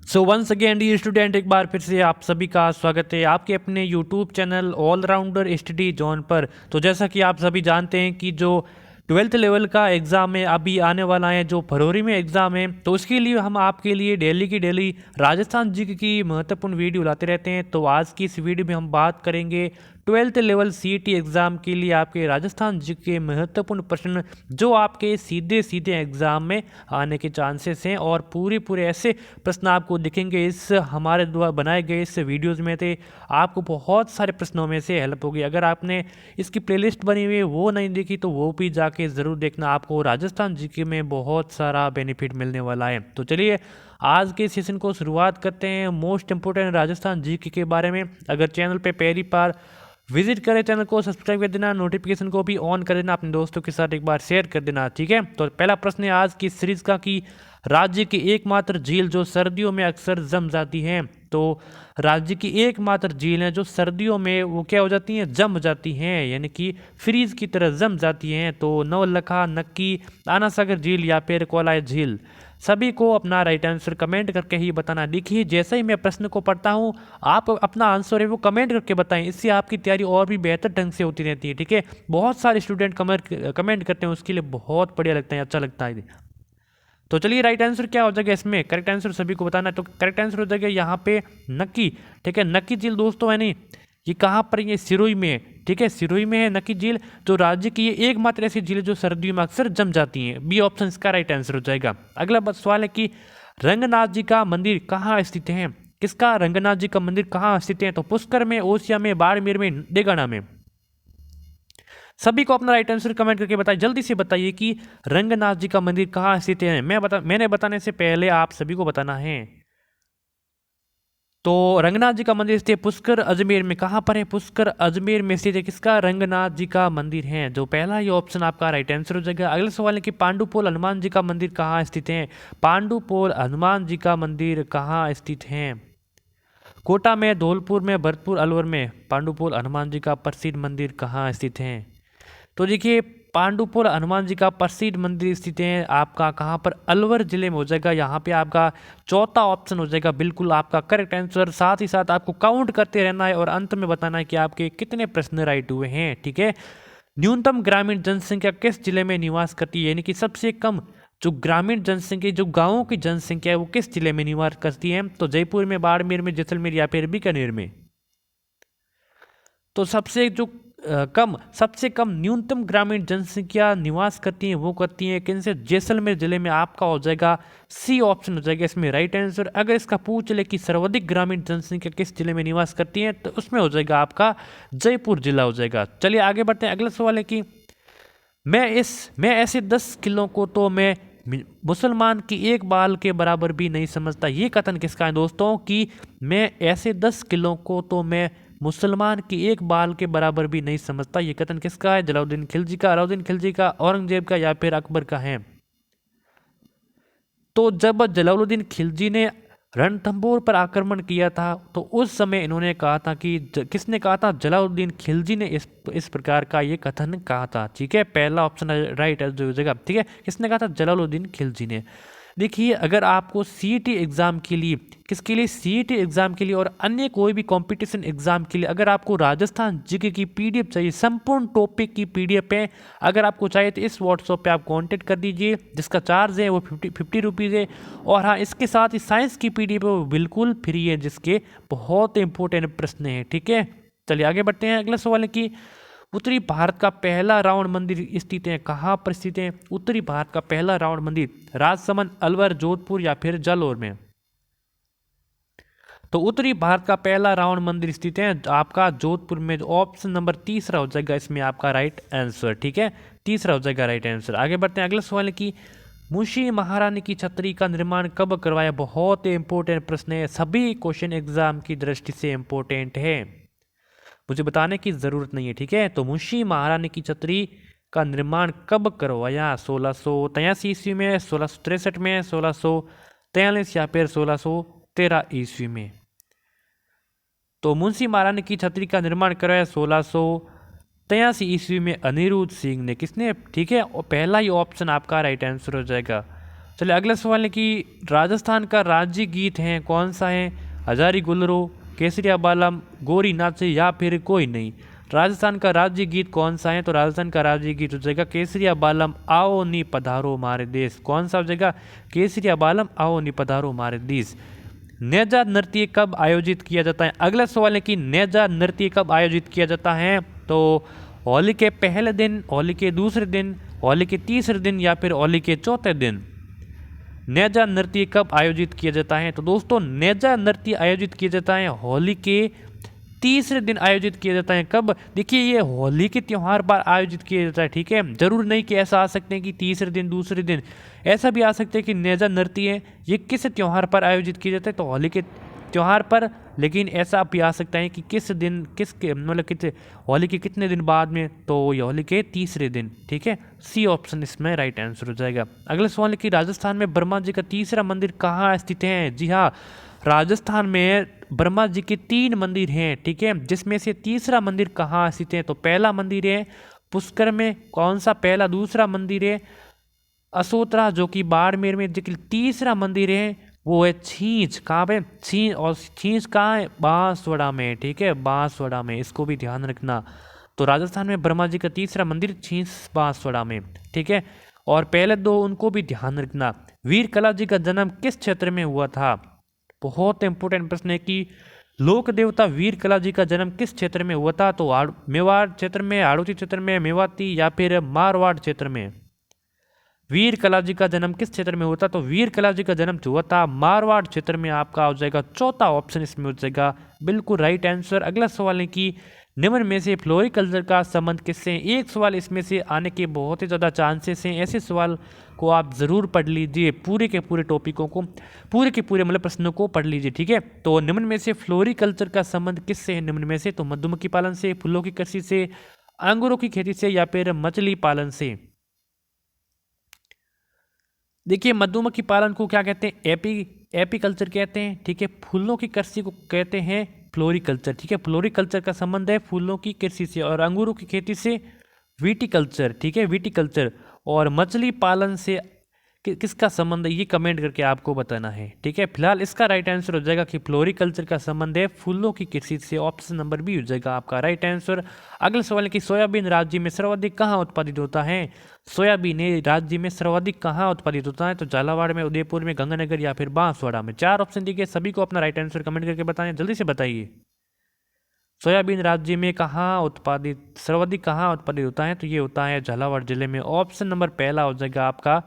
So once again the student, एक बार फिर से आप सभी का स्वागत है आपके अपने YouTube channel allrounder study zone पर। तो जैसा कि आप सभी जानते हैं कि जो 12th लेवल का एग्ज़ाम है अभी आने वाला है, जो फरवरी में एग्ज़ाम है, तो उसके लिए हम आपके लिए डेली की डेली राजस्थान जीके की महत्वपूर्ण वीडियो लाते रहते हैं। तो आज की इस वीडियो में हम बात करेंगे 12th लेवल सीईटी एग्ज़ाम के लिए आपके राजस्थान जीके के महत्वपूर्ण प्रश्न जो आपके सीधे सीधे एग्ज़ाम में आने के चांसेस हैं, और पूरे ऐसे प्रश्न आपको दिखेंगे इस हमारे द्वारा बनाए गए इस वीडियोज़ में। थे आपको बहुत सारे प्रश्नों में से हेल्प होगी। अगर आपने इसकी प्लेलिस्ट बनी हुई है वो नहीं देखी तो वो भी जाके ज़रूर देखना, आपको राजस्थान जीके में बहुत सारा बेनिफिट मिलने वाला है। तो चलिए आज के सेशन को शुरुआत करते हैं मोस्ट इंपोर्टेंट राजस्थान जीके के बारे में। अगर चैनल पे पहली बार विजिट करें, चैनल को सब्सक्राइब कर देना, नोटिफिकेशन को भी ऑन कर देना, अपने दोस्तों के साथ एक बार शेयर कर देना, ठीक है। तो पहला प्रश्न है आज की सीरीज का कि राज्य की एकमात्र झील जो सर्दियों में अक्सर जम जाती है। तो राज्य की एकमात्र झील है जो सर्दियों में वो क्या हो जाती हैं, जम जाती हैं, यानी कि फ्रीज की तरह जम जाती हैं। तो नवलखा, नक्की, आना सागर झील या फिर कोलाई झील। सभी को अपना राइट आंसर कमेंट करके ही बताना। देखिए जैसे ही मैं प्रश्न को पढ़ता हूँ आप अपना आंसर है वो कमेंट करके बताएं, इससे आपकी तैयारी और भी बेहतर ढंग से होती रहती है, ठीक है। बहुत सारे स्टूडेंट कमेंट करते हैं, उसके लिए बहुत बढ़िया लगता है, अच्छा लगता है। तो चलिए राइट आंसर क्या हो जाएगा इसमें, करेक्ट आंसर सभी को बताना है। तो करेक्ट आंसर हो जाएगा यहाँ पे नक्की, ठीक है। नक्की झील दोस्तों है नहीं, ये कहाँ पर, ये सिरोही में है, ठीक है, सिरोही में है नक्की झील, जो राज्य की ये एकमात्र ऐसी झील है जो सर्दियों में अक्सर जम जाती हैं। बी ऑप्शन इसका राइट आंसर हो जाएगा। अगला सवाल है कि रंगनाथ जी का मंदिर कहाँ स्थित है। किसका रंगनाथ जी का मंदिर कहाँ स्थित है। तो पुष्कर में, ओसिया में, बाड़मेर में, डेगाना में। सभी को अपना राइट आंसर कमेंट करके बताइए, जल्दी से बताइए कि रंगनाथ जी का मंदिर कहाँ स्थित है। मैंने बताने से पहले आप सभी को बताना है। तो रंगनाथ जी का मंदिर स्थित है पुष्कर अजमेर में। कहाँ पर है, पुष्कर अजमेर में स्थित है किसका, रंगनाथ जी का मंदिर है। जो पहला ये ऑप्शन आपका राइट आंसर हो जाएगा। अगला सवाल है कि पांडुपोल हनुमान जी का मंदिर कहाँ स्थित है। पांडुपोल हनुमान जी का मंदिर कहाँ स्थित है। कोटा में, धौलपुर में, भरतपुर, अलवर में। पांडुपोल हनुमान जी का प्रसिद्ध मंदिर कहाँ स्थित है। तो देखिए पांडुपुर हनुमान जी का प्रसिद्ध मंदिर स्थित है आपका कहाँ पर, अलवर जिले में हो जाएगा। यहाँ पे आपका चौथा ऑप्शन हो जाएगा बिल्कुल आपका करेक्ट आंसर। साथ ही साथ आपको काउंट करते रहना है और अंत में बताना है कि आपके कितने प्रश्न राइट हुए हैं, ठीक है। न्यूनतम ग्रामीण जनसंख्या किस जिले में निवास करती है, यानी कि सबसे कम जो ग्रामीण जनसंख्या, जो गाँवों की जनसंख्या है वो किस जिले में निवास करती है। तो जयपुर में, बाड़मेर में, जैसलमेर या फिर बीकानेर में। तो सबसे कम न्यूनतम ग्रामीण जनसंख्या निवास करती है वो करती है किन से, जैसलमेर जिले में। आपका हो जाएगा सी ऑप्शन हो जाएगा इसमें राइट आंसर। अगर इसका पूछ ले कि सर्वाधिक ग्रामीण जनसंख्या किस जिले में निवास करती है तो उसमें हो जाएगा आपका जयपुर जिला हो जाएगा। चलिए आगे बढ़ते हैं। अगला सवाल है कि मैं ऐसे 10 किलों को तो मैं मुसलमान की एक बाल के बराबर भी नहीं समझता। ये कथन किसका है दोस्तों, कि मैं ऐसे 10 किलों को तो मैं मुसलमान की एक बाल के बराबर भी नहीं समझता। ये कथन किसका है, जलालुद्दीन खिलजी का, अलाउद्दीन खिलजी का, औरंगजेब का या फिर अकबर का है। तो जब जलालुद्दीन खिलजी ने रणथंभौर पर आक्रमण किया था तो उस समय इन्होंने कहा था कि किसने कहा था, जलालुद्दीन खिलजी ने इस प्रकार का ये कथन कहा था, ठीक है। पहला ऑप्शन राइट है जो जगह, ठीक है। किसने कहा था, जलालुद्दीन खिलजी ने। देखिए अगर आपको सीईटी एग्जाम के लिए, किसके लिए, सीईटी एग्जाम के लिए और अन्य कोई भी कंपटीशन एग्जाम के लिए अगर आपको राजस्थान जीके की पीडीएफ चाहिए, संपूर्ण टॉपिक की पीडीएफ है, अगर आपको चाहिए तो इस व्हाट्सएप पे आप कांटेक्ट कर दीजिए, जिसका चार्ज है वो 50 रुपीज़ है। और हाँ, इसके साथ ही साइंस की पीडीएफ है वो बिल्कुल फ्री है, जिसके बहुत इंपॉर्टेंट प्रश्न हैं, ठीक है। चलिए आगे बढ़ते हैं। अगला सवाल है कि उत्तरी भारत का पहला रावण मंदिर स्थित है, कहाँ पर स्थित है। उत्तरी भारत का पहला रावण मंदिर राजसमंद, अलवर, जोधपुर या फिर जालौर में। तो उत्तरी भारत का पहला रावण मंदिर स्थित है आपका जोधपुर में। ऑप्शन नंबर तीसरा हो जाएगा इसमें आपका राइट आंसर, ठीक है, तीसरा हो जाएगा राइट आंसर। आगे बढ़ते हैं। अगला सवाल है कि मुंशी महारानी की छतरी का निर्माण कब करवाया। बहुत इंपॉर्टेंट प्रश्न है, सभी क्वेश्चन एग्जाम की दृष्टि से इंपॉर्टेंट है, मुझे बताने की जरूरत नहीं है, ठीक है। तो मुंशी महारानी की छतरी का निर्माण कब करवाया, 1683 ईस्वी में, 1663 में, 1643 या फिर 1613 ईस्वी में। तो मुंशी महारानी की छतरी का निर्माण करवाया 1683 ईस्वी में अनिरुद्ध सिंह ने। किसने, ठीक है, और पहला ही ऑप्शन आपका राइट आंसर हो जाएगा। चलिए अगला सवाल है कि राजस्थान का राज्य गीत है कौन सा है? हजारी गुलरो, केसरिया बालम, गोरी नाचे या फिर कोई नहीं। राजस्थान का राज्य गीत कौन सा है? तो राजस्थान का राज्य गीत हो जाएगा केसरिया बालम आओ नी पधारो मारे देश। कौन सा हो जाएगा? केसरिया बालम आओ नी पधारो मारे देश। नेजा नृत्य कब आयोजित किया जाता है? अगला सवाल है कि नेजा नृत्य कब आयोजित किया जाता है? तो होली के पहले दिन, होली के दूसरे दिन, होली के तीसरे दिन या फिर होली के चौथे दिन नेजा नृत्य कब आयोजित किया जाता है? तो दोस्तों नेजा नृत्य आयोजित किया जाता है होली के तीसरे दिन आयोजित किया जाता है। कब? देखिए ये होली के त्यौहार पर आयोजित किया जाता है, ठीक है। जरूर नहीं कि ऐसा आ सकते हैं कि तीसरे दिन दूसरे दिन, ऐसा भी आ सकते हैं कि नेजा नृत्य है ये किस त्यौहार पर आयोजित किया जाता है? तो होली के त्यौहार पर, लेकिन ऐसा भी आ सकता है कि किस दिन, मतलब कितने होली के कितने दिन बाद में, तो ये होली के तीसरे दिन, ठीक है। सी ऑप्शन इसमें राइट आंसर हो जाएगा। अगला सवाल है कि राजस्थान में ब्रह्मा जी का तीसरा मंदिर कहाँ स्थित है? जी हाँ, राजस्थान में ब्रह्मा जी के 3 मंदिर हैं, ठीक है, जिसमें से तीसरा मंदिर कहाँ स्थित है? तो पहला मंदिर है पुष्कर में। कौन सा पहला? दूसरा मंदिर है असोतरा जो कि बाड़मेर में। जो कि तीसरा मंदिर है वो है छींच। कहाँ पे? छींच। और छींच कहाँ है? बांसवाड़ा में, ठीक है, बांसवाड़ा में, इसको भी ध्यान रखना। तो राजस्थान में ब्रह्मा जी का तीसरा मंदिर छींच बांसवाड़ा में, ठीक है। और पहले 2 उनको भी ध्यान रखना। वीर कला जी का जन्म किस क्षेत्र में हुआ था? बहुत इंपॉर्टेंट प्रश्न है कि लोक देवता वीर कला जी का जन्म किस क्षेत्र में हुआ था? तो मेवाड़ क्षेत्र में, हाड़ौती क्षेत्र में, मेवाती या फिर मारवाड़ क्षेत्र में। वीर कला जी का जन्म किस क्षेत्र में हुआ था? तो वीर कला जी का जन्म जो हुआ था मारवाड़ क्षेत्र में। आपका हो जाएगा चौथा ऑप्शन इसमें हो जाएगा बिल्कुल राइट आंसर। अगला सवाल है कि निम्न में से फ्लोरिकल्चर का संबंध किससे? एक सवाल इसमें से आने के बहुत ही ज़्यादा चांसेस हैं। ऐसे सवाल को आप ज़रूर पढ़ लीजिए, पूरे के पूरे टॉपिकों को, पूरे के पूरे मतलब प्रश्नों को पढ़ लीजिए, ठीक है। तो निम्न में से फ्लोरिकल्चर का संबंध किससे है? निम्न में से तो मधुमक्खी पालन से, फूलों की कृषि से, अंगूरों की खेती से या फिर मछली पालन से। देखिए मधुमक्खी पालन को क्या कहते हैं? एपीकल्चर कहते हैं, ठीक है। फूलों की कृषि को कहते हैं फ्लोरिकल्चर, ठीक है। फ्लोरिकल्चर का संबंध है फूलों की कृषि से, और अंगूरों की खेती से विटिकल्चर, ठीक है, विटिकल्चर। और मछली पालन से किसका संबंध है ये कमेंट करके आपको बताना है, ठीक है। फिलहाल इसका राइट आंसर हो जाएगा कि फ्लोरिकल्चर का संबंध है फूलों की कृषि से। ऑप्शन नंबर बी हो जाएगा आपका राइट आंसर। अगला सवाल है कि सोयाबीन राज्य में सर्वाधिक कहाँ उत्पादित होता है? सोयाबीन राज्य में सर्वाधिक कहाँ उत्पादित होता है? तो झालावाड़ में, उदयपुर में, गंगानगर या फिर बांसवाड़ा में। 4 ऑप्शन दिए, सभी को अपना राइट आंसर कमेंट करके बताएं, जल्दी से बताइए। सोयाबीन राज्य में सर्वाधिक कहाँ उत्पादित होता है? तो ये होता है झालावाड़ जिले में। ऑप्शन नंबर पहला हो जाएगा आपका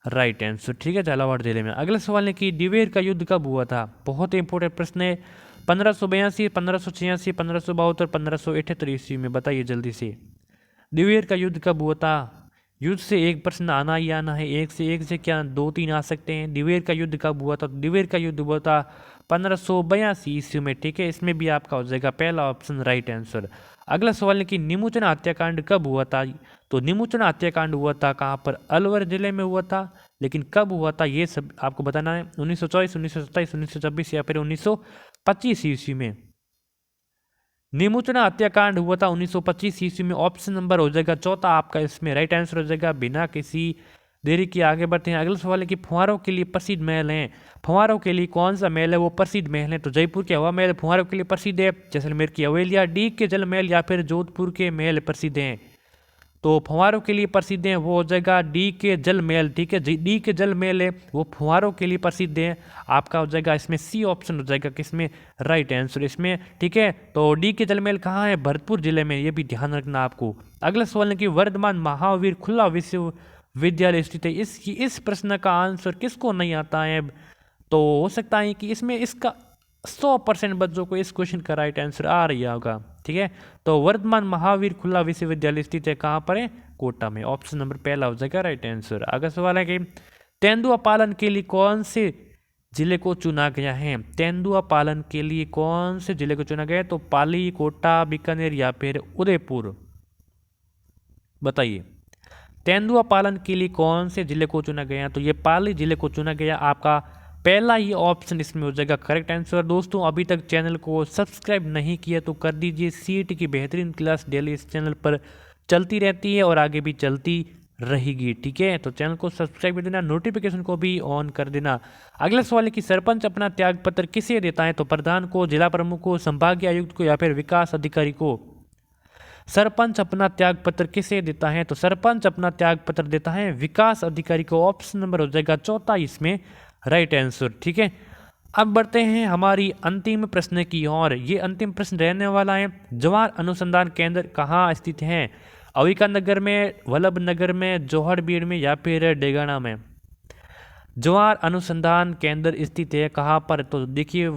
राइट आंसर, ठीक है, झालावाड़ जिले में। अगला सवाल है कि दिवेर का युद्ध कब हुआ था? बहुत इंपॉर्टेंट प्रश्न है। 1582, 1586, 1572, 1578 ईस्वी में। बताइए जल्दी से, दिवेर का युद्ध कब हुआ था? युद्ध से एक प्रश्न आना ही आना है, एक से क्या 2-3 आ सकते हैं। दिवेर का युद्ध कब हुआ था? दिवेर का युद्ध हुआ था 1582 ईस्वी में, ठीक है। इसमें भी आपका हो जाएगा पहला ऑप्शन राइट आंसर। अगला सवाल है कि निमुचना हत्याकांड कब हुआ था? तो निमुचना हत्याकांड हुआ था कहाँ पर? अलवर जिले में हुआ था। लेकिन कब हुआ था ये सब आपको बताना है। 1924, 1927, 1926 या फिर 1925 ईस्वी में। निमुचना हत्याकांड हुआ था 1925 ईस्वी में। ऑप्शन नंबर हो जाएगा चौथा आपका इसमें राइट आंसर हो जाएगा। बिना किसी देरी के आगे बढ़ते हैं। अगला सवाल है कि फुहारों के लिए प्रसिद्ध महल हैं। फुहारों के लिए कौन सा महल है वो प्रसिद्ध महल है? तो जयपुर के हवा महल फुहारों के लिए प्रसिद्ध है, जैसलमेर की हवेलियाँ, डी के जल महल या फिर जोधपुर के महल प्रसिद्ध हैं। तो फुहारों के लिए प्रसिद्ध हैं वो हो जाएगा डी के जल महल, ठीक है। डी के जल महल है वो फुहारों के लिए प्रसिद्ध है। आपका हो जाएगा इसमें सी ऑप्शन हो जाएगा किसमें राइट आंसर इसमें, ठीक है। तो डी के जल महल कहाँ है? भरतपुर जिले में, ये भी ध्यान रखना आपको। अगला सवाल है कि वर्धमान महावीर खुला विश्वविद्यालय स्थित है। इस प्रश्न का आंसर किसको नहीं आता है? तो हो सकता है कि इसमें इसका 100% बच्चों को इस क्वेश्चन का राइट आंसर आ रही होगा, ठीक है। तो वर्धमान महावीर खुला विश्वविद्यालय स्थित है कहाँ पर है? कोटा में। ऑप्शन नंबर पहला हो जाएगा राइट आंसर। अगला सवाल है कि तेंदुआ पालन के लिए कौन से जिले को चुना गया है? तेंदुआ पालन के लिए कौन से जिले को चुना गया है? तो पाली, कोटा, बीकानेर या फिर उदयपुर। बताइए तेंदुआ पालन के लिए कौन से जिले को चुना गया? तो ये पाली जिले को चुना गया। आपका पहला ही ऑप्शन इसमें हो जाएगा करेक्ट आंसर। दोस्तों अभी तक चैनल को सब्सक्राइब नहीं किया तो कर दीजिए। सीईटी की बेहतरीन क्लास डेली इस चैनल पर चलती रहती है और आगे भी चलती रहेगी। ठीक है, तो चैनल को सब्सक्राइब कर देना, नोटिफिकेशन को भी ऑन कर देना। अगला सवाल है कि सरपंच अपना त्यागपत्र किसे देता है? तो प्रधान को, जिला प्रमुख को, संभागीय आयुक्त को या फिर विकास अधिकारी को। सरपंच अपना त्यागपत्र किसे देता है? तो सरपंच अपना त्यागपत्र देता है विकास अधिकारी को। ऑप्शन नंबर हो जाएगा चौथा इसमें राइट आंसर। ठीक है, अब बढ़ते हैं हमारी अंतिम प्रश्न की ओर। ये अंतिम प्रश्न रहने वाला है, जवाहर अनुसंधान केंद्र कहाँ स्थित है? अविका नगर में, वल्लभ नगर में, जोहड़बीड़ में या फिर डेगाना में। जवाहर अनुसंधान केंद्र स्थित है कहाँ पर? तो देखिए,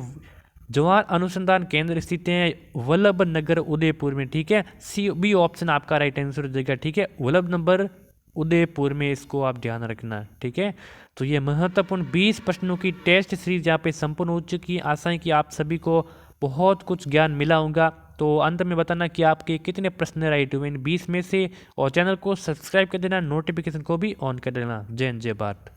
जवाहर अनुसंधान केंद्र स्थित है वल्लभ नगर उदयपुर में। ठीक है, सी बी ऑप्शन आपका राइट आंसर हो जाएगा। ठीक है, वल्लभ नगर उदयपुर में, इसको आप ध्यान रखना। ठीक है, तो ये महत्वपूर्ण 20 प्रश्नों की टेस्ट सीरीज यहाँ पे संपूर्ण हो चुकी। आशा है कि आप सभी को बहुत कुछ ज्ञान मिला होगा। तो अंत में बताना कि आपके कितने प्रश्न राइट हुए इन 20 में से, और चैनल को सब्सक्राइब कर देना, नोटिफिकेशन को भी ऑन कर देना। जय हिंद, जय भारत।